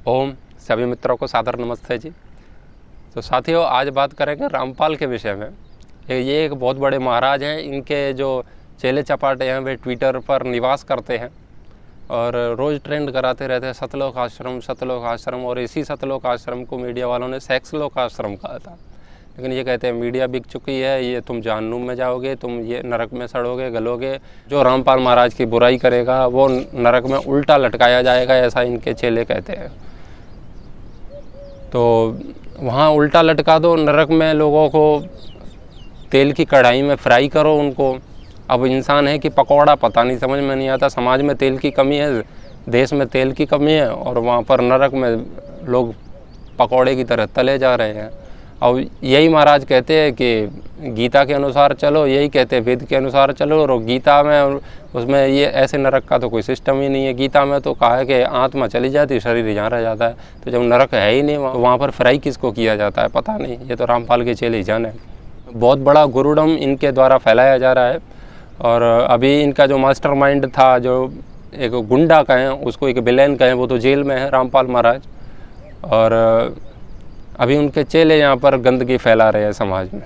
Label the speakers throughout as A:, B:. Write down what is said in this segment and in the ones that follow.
A: ओम सभी मित्रों को सादर नमस्ते जी। तो साथियों, आज बात करेंगे रामपाल के विषय में। ये एक बहुत बड़े महाराज हैं। इनके जो चेले चपाटे हैं वे ट्विटर पर निवास करते हैं और रोज़ ट्रेंड कराते रहते हैं सतलोक आश्रम। और इसी सतलोक आश्रम को मीडिया वालों ने सेक्स लोक आश्रम कहा था। लेकिन ये कहते हैं मीडिया बिक चुकी है, ये तुम जहन्नुम में जाओगे, तुम ये नरक में सड़ोगे गलोगे। जो रामपाल महाराज की बुराई करेगा वो नरक में उल्टा लटकाया जाएगा, ऐसा इनके चेले कहते हैं। तो वहाँ उल्टा लटका दो नरक में, लोगों को तेल की कढ़ाई में फ्राई करो उनको। अब इंसान है कि पकौड़ा पता नहीं, समझ में नहीं आता। समाज में तेल की कमी है, देश में तेल की कमी है, और वहाँ पर नरक में लोग पकौड़े की तरह तले जा रहे हैं। और यही महाराज कहते हैं कि गीता के अनुसार चलो, यही कहते हैं वेद के अनुसार चलो। और गीता में उसमें ये ऐसे नरक का तो कोई सिस्टम ही नहीं है। गीता में तो कहा है कि आत्मा चली जाती है, शरीर यहाँ रह जाता है। तो जब नरक है ही नहीं वहाँ पर फ्राई किसको किया जाता है पता नहीं। ये तो रामपाल के चेले ही जाने। बहुत बड़ा गुरुडम इनके द्वारा फैलाया जा रहा है। और अभी इनका जो मास्टरमाइंड था, जो एक गुंडा कहें उसको, एक विलेन कहें, वो तो जेल में है, रामपाल महाराज। और अभी उनके चेले यहाँ पर गंदगी फैला रहे हैं समाज में।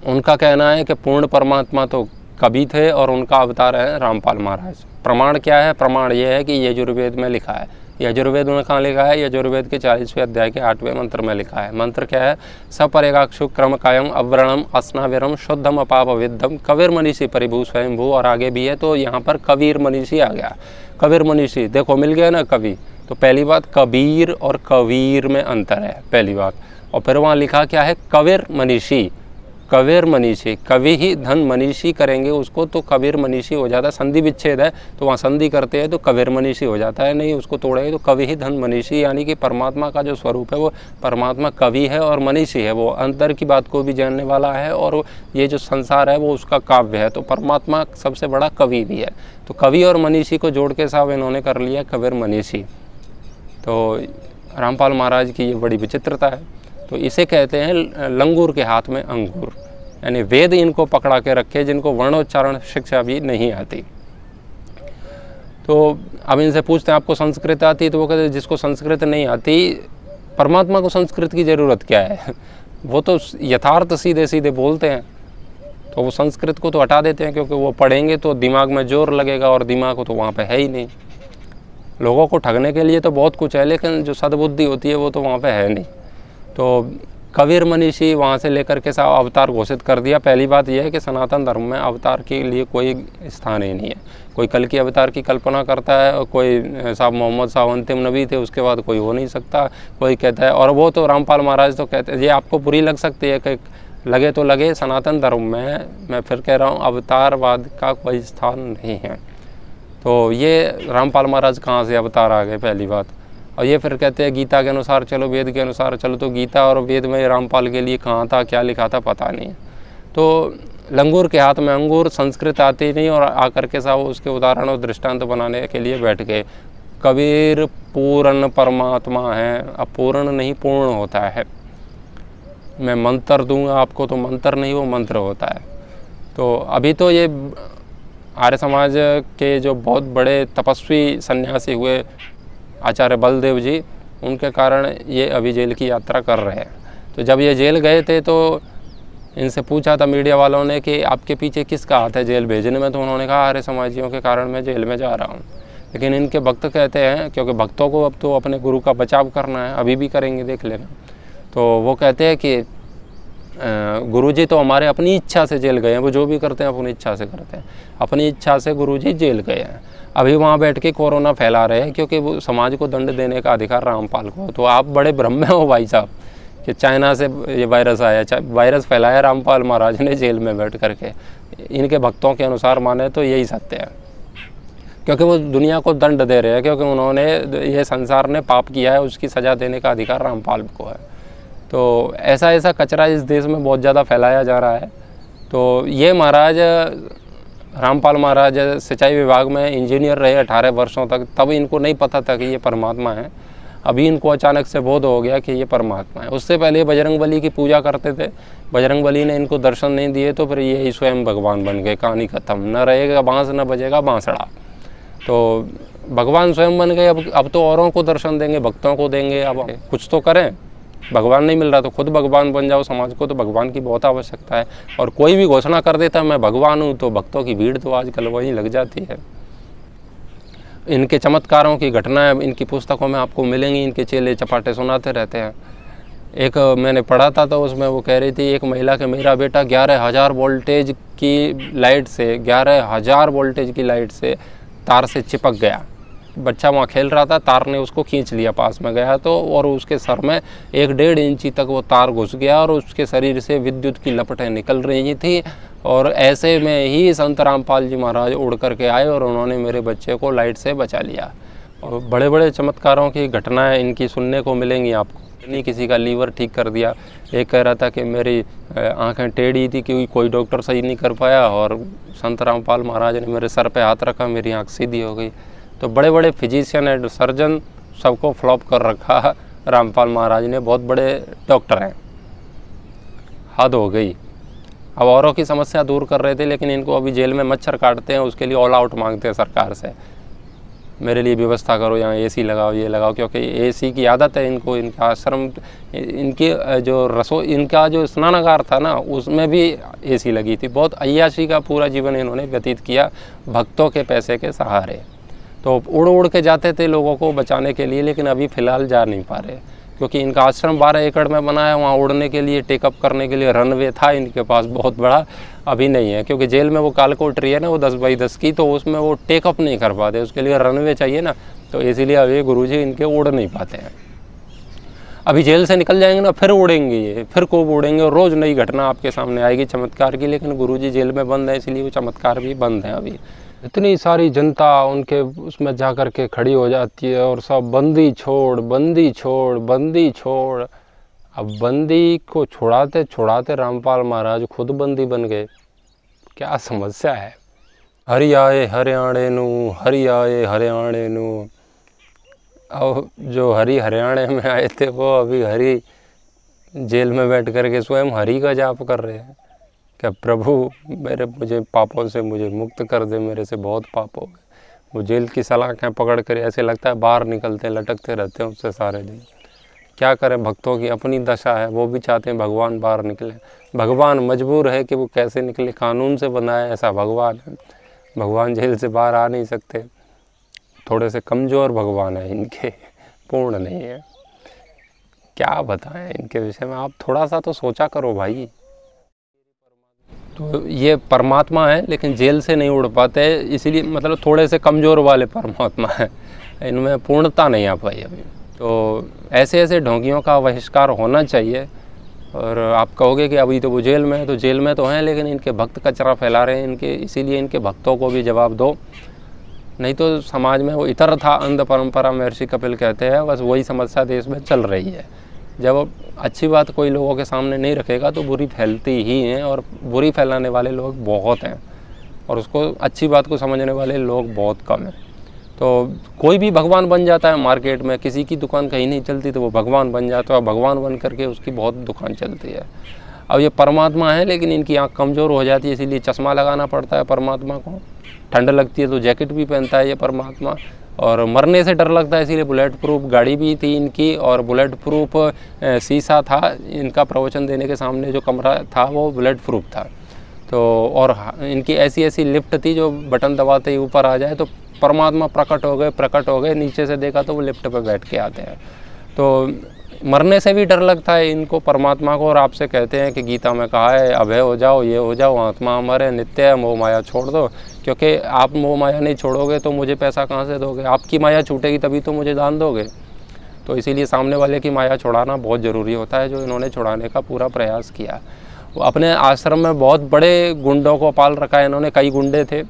A: उनका कहना है कि पूर्ण परमात्मा तो कबीर थे और उनका अवतार है रामपाल महाराज। प्रमाण क्या है? प्रमाण ये है कि यजुर्वेद में लिखा है। यजुर्वेद में कहाँ लिखा है? यजुर्वेद के 40वें अध्याय के 8वें मंत्र में लिखा है। मंत्र क्या है? सपरेगाक्षु क्रम कायम अव्रणम अस्नाविरम शुद्धम अपाप विद्धम कबीर मनीषी परिभू स्वयंभू। और आगे भी है, तो यहाँ पर कबीर मनीषी आ गया। कबीर मनीषी देखो मिल गया ना कवि। तो पहली बात, कबीर और कबीर में अंतर है, पहली बात। और फिर वहाँ लिखा क्या है? कबीर मनीषी। कबीर मनीषी, कवि ही धन मनीषी करेंगे उसको तो कबीर मनीषी हो जाता है। संधि विच्छेद है तो वहाँ संधि करते हैं तो कबीर मनीषी हो जाता है। नहीं, उसको तोड़ेंगे तो कवि ही धन मनीषी, यानी कि परमात्मा का जो स्वरूप है वो परमात्मा कवि है और मनीषी है। वो अंतर की बात को भी जानने वाला है, और ये जो संसार है वो उसका काव्य है। तो परमात्मा सबसे बड़ा कवि भी है। तो कवि और मनीषी को जोड़ के साहब इन्होंने कर लिया कबीर मनीषी। तो रामपाल महाराज की ये बड़ी विचित्रता है। तो इसे कहते हैं लंगूर के हाथ में अंगूर, यानी वेद इनको पकड़ा के रखे जिनको वर्णोच्चारण शिक्षा भी नहीं आती। तो अब इनसे पूछते हैं आपको संस्कृत आती? तो वो कहते हैं जिसको संस्कृत नहीं आती, परमात्मा को संस्कृत की ज़रूरत क्या है? वो तो यथार्थ सीधे सीधे बोलते हैं। तो वो संस्कृत को तो हटा देते हैं, क्योंकि वो पढ़ेंगे तो दिमाग में जोर लगेगा, और दिमाग तो वहाँ पे है ही नहीं। लोगों को ठगने के लिए तो बहुत कुछ है, लेकिन जो सद्बुद्धि होती है वो तो वहाँ पे है नहीं। तो कबीर मनीषी वहाँ से लेकर के साहब अवतार घोषित कर दिया। पहली बात यह है कि सनातन धर्म में अवतार के लिए कोई स्थान ही नहीं है। कोई कल की अवतार की कल्पना करता है, और कोई साहब मोहम्मद साहब अंतिम नबी थे, उसके बाद कोई हो नहीं सकता, कोई कहता है। और वो तो रामपाल महाराज तो कहते हैं, ये आपको बुरी लग सकती है कि लगे तो लगे, सनातन धर्म में मैं फिर कह रहा हूँ अवतारवाद का कोई स्थान नहीं है। तो ये रामपाल महाराज कहाँ से अवतार आ गए, पहली बात। और ये फिर कहते हैं गीता के अनुसार चलो, वेद के अनुसार चलो। तो गीता और वेद में रामपाल के लिए कहाँ था, क्या लिखा था, पता नहीं। तो लंगूर के हाथ में अंगूर, संस्कृत आती नहीं, और आकर के साहब उसके उदाहरण और दृष्टांत बनाने के लिए बैठ गए। कबीर पूर्ण परमात्मा है, अब पूर्ण नहीं पूर्ण होता है। मैं मंत्र दूंगा आपको तो मंत्र नहीं, वो मंत्र होता है। तो अभी तो ये आर्य समाज के जो बहुत बड़े तपस्वी सन्यासी हुए आचार्य बलदेव जी, उनके कारण ये अभी जेल की यात्रा कर रहे हैं। तो जब ये जेल गए थे तो इनसे पूछा था मीडिया वालों ने कि आपके पीछे किसका हाथ है जेल भेजने में? तो उन्होंने कहा आर्य समाजियों के कारण मैं जेल में जा रहा हूँ। लेकिन इनके भक्त कहते हैं, क्योंकि भक्तों को अब तो अपने गुरु का बचाव करना है, अभी भी करेंगे, देख लेना। तो वो कहते हैं कि गुरुजी तो हमारे अपनी इच्छा से जेल गए हैं। वो जो भी करते हैं अपनी इच्छा से करते हैं, अपनी इच्छा से गुरुजी जेल गए हैं। अभी वहाँ बैठ के कोरोना फैला रहे हैं, क्योंकि वो समाज को दंड देने का अधिकार रामपाल को। तो आप बड़े भ्रम में हो भाई साहब कि चाइना से ये वायरस आया, वायरस फैलाया रामपाल महाराज ने जेल में बैठ करके। इनके भक्तों के अनुसार माने तो यही सत्य है, क्योंकि वो दुनिया को दंड दे रहे हैं, क्योंकि उन्होंने ये संसार ने पाप किया है, उसकी सज़ा देने का अधिकार रामपाल को है। तो ऐसा कचरा इस देश में बहुत ज़्यादा फैलाया जा रहा है। तो ये महाराज रामपाल महाराज सिंचाई विभाग में इंजीनियर रहे 18 वर्षों तक, तब इनको नहीं पता था कि ये परमात्मा है। अभी इनको अचानक से बोध हो गया कि ये परमात्मा है। उससे पहले बजरंगबली की पूजा करते थे, बजरंगबली ने इनको दर्शन नहीं दिए, तो फिर ये स्वयं भगवान बन गए। कहानी खत्म, न रहेगा बांस न बजेगा बांसड़ा। तो भगवान स्वयं बन गए, अब तो औरों को दर्शन देंगे, भक्तों को देंगे। अब कुछ तो करें, भगवान नहीं मिल रहा तो खुद भगवान बन जाओ। समाज को तो भगवान की बहुत आवश्यकता है। और कोई भी घोषणा कर देता है मैं भगवान हूँ, तो भक्तों की भीड़ तो आजकल वहीं लग जाती है। इनके चमत्कारों की घटनाएं इनकी पुस्तकों में आपको मिलेंगी। इनके चेले चपाटे सुनाते रहते हैं। एक मैंने पढ़ा था तो उसमें वो कह रही थी, एक महिला के मेरा बेटा 11,000 वोल्टेज की लाइट से 11,000 वोल्टेज की लाइट से तार से चिपक गया। बच्चा वहाँ खेल रहा था, तार ने उसको खींच लिया, पास में गया तो, और उसके सर में 1-1.5 इंची तक वो तार घुस गया और उसके शरीर से विद्युत की लपटें निकल रही थी। और ऐसे में ही संत रामपाल जी महाराज उड़ करके आए और उन्होंने मेरे बच्चे को लाइट से बचा लिया। और बड़े बड़े चमत्कारों की घटनाएं इनकी सुनने को मिलेंगी आपको। नहीं किसी का लीवर ठीक कर दिया, एक कह रहा था कि मेरी आंखें टेढ़ी थी कि कोई डॉक्टर सही नहीं कर पाया, और संत रामपाल महाराज ने मेरे सर पे हाथ रखा, मेरी आंख सीधी हो गई। तो बड़े बड़े फिजिशियन एंड सर्जन सबको फ्लॉप कर रखा रामपाल महाराज ने, बहुत बड़े डॉक्टर हैं। हद हो गई। अब औरों की समस्या दूर कर रहे थे, लेकिन इनको अभी जेल में मच्छर काटते हैं, उसके लिए ऑल आउट मांगते हैं सरकार से, मेरे लिए व्यवस्था करो, यहाँ एसी लगाओ, ये लगाओ, क्योंकि एसी की आदत है इनको। इनका आश्रम, इनकी जो इनका जो स्नानागार था ना, उसमें भी एसी लगी थी। बहुत अय्याशी का पूरा जीवन इन्होंने व्यतीत किया भक्तों के पैसे के सहारे। तो उड़ उड़ के जाते थे लोगों को बचाने के लिए, लेकिन अभी फ़िलहाल जा नहीं पा रहे, क्योंकि इनका आश्रम 12 एकड़ में बना है। वहाँ उड़ने के लिए, टेकअप करने के लिए रनवे था इनके पास बहुत बड़ा, अभी नहीं है, क्योंकि जेल में वो कालकोटरी है ना, वो 10x10 की, तो उसमें वो टेकअप नहीं कर पाते, उसके लिए रनवे चाहिए ना, तो इसीलिए अभी गुरुजी इनके उड़ नहीं पाते हैं। अभी जेल से निकल जाएंगे ना, फिर उड़ेंगे ये, फिर खूब उड़ेंगे, और रोज़ नई घटना आपके सामने आएगी चमत्कार की। लेकिन गुरुजी जेल में बंद है, इसलिए वो चमत्कार भी बंद हैं अभी। इतनी सारी जनता उनके उसमें जा कर के खड़ी हो जाती है, और सब बंदी छोड़, बंदी छोड़, बंदी छोड़। अब बंदी को छुड़ाते छुड़ाते रामपाल महाराज खुद बंदी बन गए। क्या समस्या है। हरि आए हरियाणे नू, हरि आए हरियाणे नू। अब जो हरि हरियाणे में आए थे, वो अभी हरि जेल में बैठ कर के स्वयं हरि का जाप कर रहे हैं। क्या प्रभु मुझे पापों से मुझे मुक्त कर दे, मेरे से बहुत पाप हो गए। वो जेल की सलाखें पकड़ कर ऐसे लगता है बाहर निकलते लटकते रहते हैं उससे सारे दिन। क्या करें, भक्तों की अपनी दशा है, वो भी चाहते हैं भगवान बाहर निकले। भगवान मजबूर है कि वो कैसे निकले, कानून से बना है ऐसा भगवान है। भगवान जेल से बाहर आ नहीं सकते, थोड़े से कमज़ोर भगवान है इनके, पूर्ण नहीं है। क्या बताएं इनके विषय में, आप थोड़ा सा तो सोचा करो भाई। तो ये परमात्मा है, लेकिन जेल से नहीं उड़ पाते, इसीलिए मतलब थोड़े से कमज़ोर वाले परमात्मा है, इनमें पूर्णता नहीं आ पाई अभी। तो ऐसे ऐसे ढोंगियों का बहिष्कार होना चाहिए। और आप कहोगे कि अभी तो वो जेल में है, तो जेल में तो हैं, लेकिन इनके भक्त कचरा फैला रहे हैं इनके, इसीलिए इनके भक्तों को भी जवाब दो। नहीं तो समाज में वो इतर था अंध परंपरा, महर्षि कपिल कहते हैं, बस वही समस्या देश में चल रही है। जब अच्छी बात कोई लोगों के सामने नहीं रखेगा तो बुरी फैलती ही है, और बुरी फैलाने वाले लोग बहुत हैं, और उसको अच्छी बात को समझने वाले लोग बहुत कम हैं। तो कोई भी भगवान बन जाता है मार्केट में, किसी की दुकान कहीं नहीं चलती तो वो भगवान बन जाता है, और भगवान बन करके उसकी बहुत दुकान चलती है। अब ये परमात्मा है, लेकिन इनकी आँख कमज़ोर हो जाती है, इसीलिए चश्मा लगाना पड़ता है परमात्मा को। ठंड लगती है तो जैकेट भी पहनता है ये परमात्मा, और मरने से डर लगता है, इसीलिए बुलेट प्रूफ गाड़ी भी थी इनकी, और बुलेट प्रूफ शीशा था इनका। प्रवचन देने के सामने जो कमरा था वो बुलेट प्रूफ था। तो और इनकी ऐसी ऐसी लिफ्ट थी जो बटन दबाते ही ऊपर आ जाए तो परमात्मा प्रकट हो गए। नीचे से देखा तो वो लिफ्ट पे बैठ के आते हैं। तो मरने से भी डर लगता है इनको परमात्मा को। और आपसे कहते हैं कि गीता में कहा है अभय हो जाओ, ये हो जाओ, आत्मा अमर है, नित्य है, मोह माया छोड़ दो। क्योंकि आप मोह माया नहीं छोड़ोगे तो मुझे पैसा कहाँ से दोगे, आपकी माया छूटेगी तभी तो मुझे दान दोगे। तो इसीलिए सामने वाले की माया छुड़ाना बहुत ज़रूरी होता है, जो इन्होंने छुड़ाने का पूरा प्रयास किया। वो अपने आश्रम में बहुत बड़े गुंडों को पाल रखा है इन्होंने। कई गुंडे थे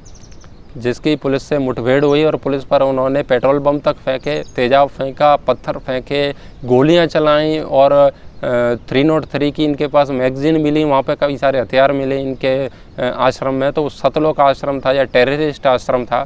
A: जिसकी पुलिस से मुठभेड़ हुई और पुलिस पर उन्होंने पेट्रोल बम तक फेंके, तेजाब फेंका, पत्थर फेंके, गोलियां चलाईं, और 303 की इनके पास मैगज़ीन मिली। वहाँ पे कई सारे हथियार मिले इनके आश्रम में। तो सतलोक आश्रम था या टेररिस्ट आश्रम था।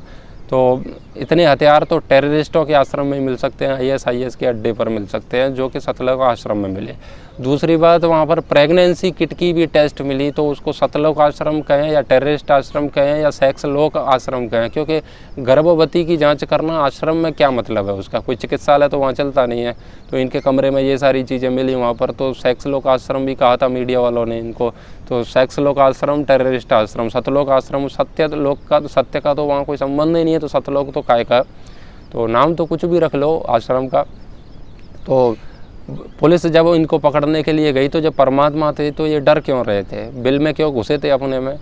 A: तो इतने हथियार तो टेररिस्टों के आश्रम में मिल सकते हैं, ISIS के अड्डे पर मिल सकते हैं, जो कि सतलज आश्रम में मिले। दूसरी बात, वहाँ पर प्रेगनेंसी किट की भी टेस्ट मिली, तो उसको सतलज आश्रम कहें या टेररिस्ट आश्रम कहें या सेक्स लोक आश्रम कहें, क्योंकि गर्भवती की जांच करना आश्रम में क्या मतलब है उसका, कोई चिकित्सालय तो वहाँ चलता नहीं है। तो इनके कमरे में ये सारी चीज़ें मिली वहाँ पर, तो सेक्स लोक आश्रम भी कहा था मीडिया वालों ने इनको। तो सेक्स लोक आश्रम, टेररिस्ट आश्रम, सतलोक आश्रम, सत्य का तो वहाँ कोई संबंध ही नहीं है, तो सतलोक तो काय का, तो नाम तो कुछ भी रख लो आश्रम का। तो पुलिस जब इनको पकड़ने के लिए गई, तो जब परमात्मा थे तो ये डर क्यों रहे थे, बिल में क्यों घुसे थे अपने में।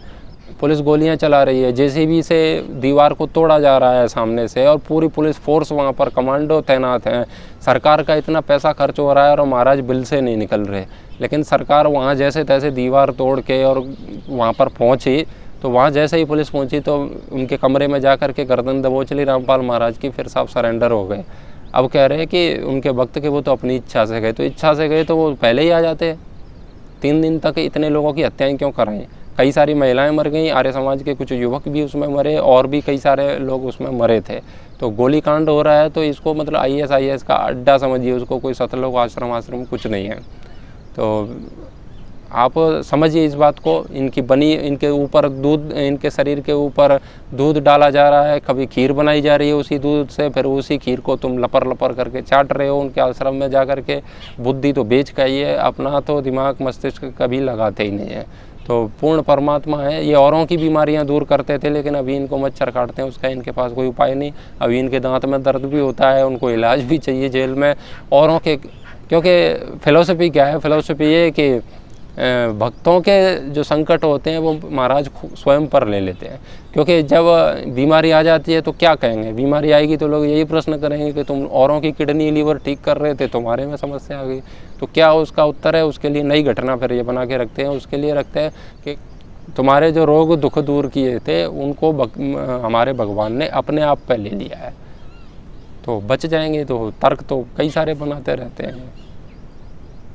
A: पुलिस गोलियां चला रही है, JCB से दीवार को तोड़ा जा रहा है सामने से, और पूरी पुलिस फोर्स वहाँ पर, कमांडो तैनात हैं। सरकार का इतना पैसा खर्च हो रहा है और महाराज बिल से नहीं निकल रहे, लेकिन सरकार वहाँ जैसे तैसे दीवार तोड़ के और वहाँ पर पहुँची। तो वहाँ जैसे ही पुलिस पहुँची तो उनके कमरे में जा कर के गर्दन दबोच ली रामपाल महाराज की, फिर साहब सरेंडर हो गए। अब कह रहे हैं कि उनके वक्त के वो तो अपनी इच्छा से गए, तो इच्छा से गए तो वो पहले ही आ जाते। 3 दिन तक इतने लोगों की हत्याएं क्यों कराएं। कई सारी महिलाएं मर गईं, आर्य समाज के कुछ युवक भी उसमें मरे, और भी कई सारे लोग उसमें मरे थे। तो गोली कांड हो रहा है, तो इसको मतलब ISIS का अड्डा समझिए उसको, कोई सतलोक आश्रम कुछ नहीं है। तो आप समझिए इस बात को। इनके ऊपर दूध, इनके शरीर के ऊपर दूध डाला जा रहा है, कभी खीर बनाई जा रही है उसी दूध से, फिर उसी खीर को तुम लपर लपर करके चाट रहे हो उनके आश्रम में जा कर के। बुद्धि तो बेच का ही है, अपना तो दिमाग मस्तिष्क कभी लगाते ही नहीं है। तो पूर्ण परमात्मा है। ये औरों की बीमारियां दूर करते थे, लेकिन अभी इनको मच्छर काटते हैं, उसका इनके पास कोई उपाय नहीं। अभी इनके दांत में दर्द भी होता है, उनको इलाज भी चाहिए जेल में औरों के। क्योंकि फिलॉसफी क्या है, फिलॉसफी ये कि भक्तों के जो संकट होते हैं वो महाराज स्वयं पर ले लेते हैं। क्योंकि जब बीमारी आ जाती है तो क्या कहेंगे, बीमारी आएगी तो लोग यही प्रश्न करेंगे कि तुम औरों की किडनी लीवर ठीक कर रहे थे, तुम्हारे में समस्या आ गई। तो क्या उसका उत्तर है, उसके लिए नई घटना फिर ये बना के रखते हैं। उसके लिए रखते हैं कि तुम्हारे जो रोग दुख दूर किए थे उनको हमारे भगवान ने अपने आप पे ले लिया है, तो बच जाएंगे। तो तर्क तो कई सारे बनाते रहते हैं।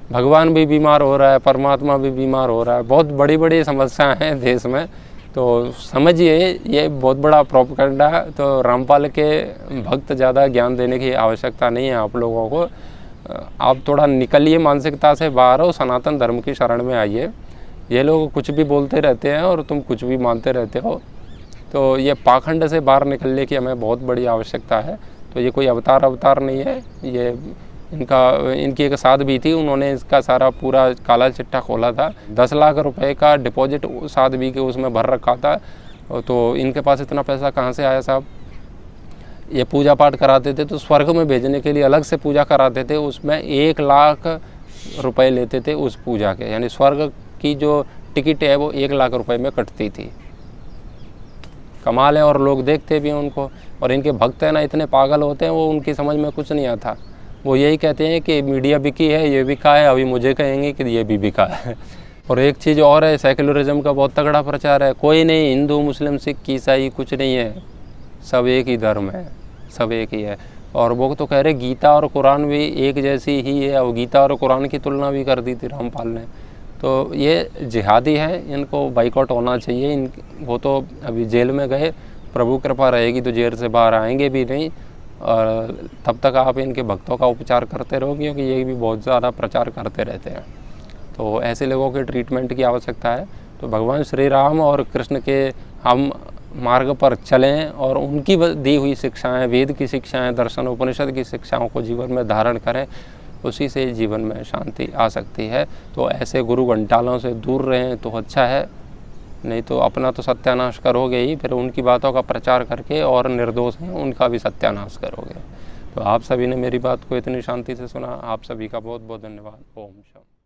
A: भगवान भी बीमार हो रहा है, परमात्मा भी बीमार हो रहा है, बहुत बड़ी बड़ी समस्याएं हैं देश में। तो समझिए ये बहुत बड़ा प्रोपेगेंडा है। तो रामपाल के भक्त ज़्यादा ज्ञान देने की आवश्यकता नहीं है आप लोगों को। आप थोड़ा निकलिए मानसिकता से बाहर हो, सनातन धर्म की शरण में आइए। ये लोग कुछ भी बोलते रहते हैं और तुम कुछ भी मानते रहते हो। तो ये पाखंड से बाहर निकलने की हमें बहुत बड़ी आवश्यकता है। तो ये कोई अवतार नहीं है, ये इनकी एक साध्वी थी, उन्होंने इसका सारा पूरा काला चिट्ठा खोला था। 10 लाख रुपए का डिपॉजिट साध्वी के उसमें भर रखा था। तो इनके पास इतना पैसा कहाँ से आया साहब। ये पूजा पाठ कराते थे तो स्वर्ग में भेजने के लिए अलग से पूजा कराते थे, उसमें 1 लाख रुपए लेते थे उस पूजा के, यानी स्वर्ग की जो टिकट है वो 1 लाख रुपए में कटती थी। कमाल है, और लोग देखते भी हैं उनको। और इनके भक्त है ना, इतने पागल होते हैं, वो उनकी समझ में कुछ नहीं आता। वो यही कहते हैं कि मीडिया बिकी है, ये बिका है, अभी मुझे कहेंगे कि ये भी बिका है। और एक चीज़ और है, सेक्युलरिज्म का बहुत तगड़ा प्रचार है। कोई नहीं, हिंदू मुस्लिम सिख ईसाई कुछ नहीं है, सब एक ही धर्म है, सब एक ही है। और वो तो कह रहे गीता और कुरान भी एक जैसी ही है, और गीता और कुरान की तुलना भी कर दी थी रामपाल ने। तो ये जिहादी है, इनको बाइकआउट होना चाहिए। वो तो अभी जेल में गए, प्रभु कृपा रहेगी तो जेल से बाहर आएंगे भी नहीं। और तब तक आप इनके भक्तों का उपचार करते रहो, क्योंकि ये भी बहुत ज़्यादा प्रचार करते रहते हैं। तो ऐसे लोगों के ट्रीटमेंट की आवश्यकता है। तो भगवान श्री राम और कृष्ण के हम मार्ग पर चलें और उनकी दी हुई शिक्षाएं, वेद की शिक्षाएं, दर्शन उपनिषद की शिक्षाओं को जीवन में धारण करें, उसी से जीवन में शांति आ सकती है। तो ऐसे गुरु घंटालों से दूर रहें तो अच्छा है, नहीं तो अपना तो सत्यानाश करोगे ही, फिर उनकी बातों का प्रचार करके और निर्दोष हैं उनका भी सत्यानाश करोगे। तो आप सभी ने मेरी बात को इतनी शांति से सुना, आप सभी का बहुत बहुत धन्यवाद। ओम शांति।